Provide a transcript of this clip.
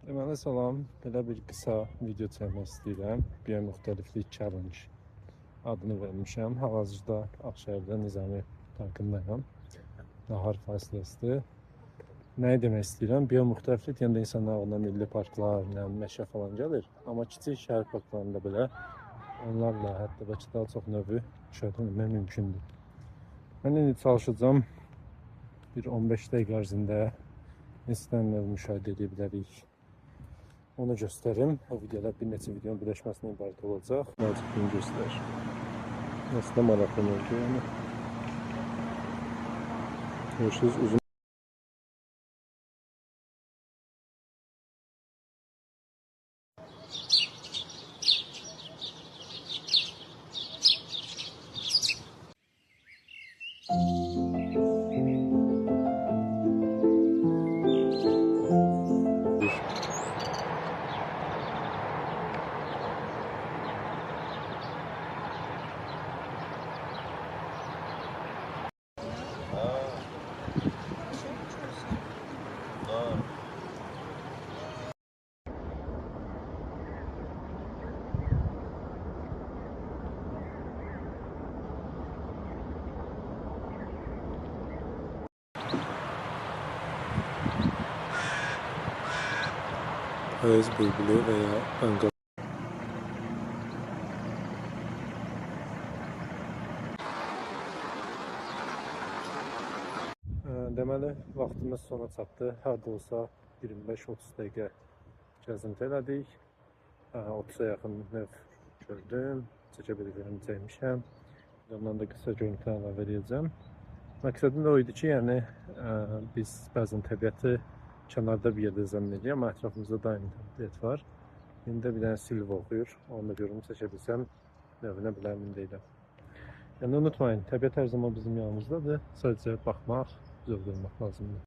Deməli salam, belə bir qısa video çəkmək istəyirəm. Biomüxtəliflik challenge adını vermişəm. Hal-hazırda Ağşəhərdə Nizami parkındayam. Nahar fasiləsidir. Nəyi demək istəyirəm? Biomüxtəliflik deyəndə insanlar ağlına milli parklar, meşə falan gəlir. Amma kiçik şəhər parklarında belə onlarla hətta bəlkə daha çox növü müşahidə etmək mümkündür. Mən indi çalışacağım bir 15 dəqiqə ərzində neçə növ müşahidə edə bilərik. Onu göstərim. O videoda bir neçə videonun birləşməsindən ibarət olacaq. Nazik bunu göstərir. Aslında maraqlı mövzu yəni. Görürsünüz uzun. Payız bülbülü veya anqal. Deməli, vaxtımız sona çatdı. Harda olsa 25-30 dəqiqə gəzinti elədik. 30-a yaxın növ gördüm. Çəkə bildiklərimi çəkmişəm. Ondan da qısa görüntülər əlavə edəcəm. Məqsədim də o idi ki, yəni biz bəzən təbiəti kənarda bir yerdə zəmin edirik, amma ətrafımızda daim təbiət var. İndi də bir dənə silv oxuyur. Onu da görüm çəkə bilsəm, növünə bilə əmin deyiləm. Yəni unutmayın, təbiət hər zaman bizim yanımızdadır. Sadəcə baxmaq, zövq almaq lazımdır.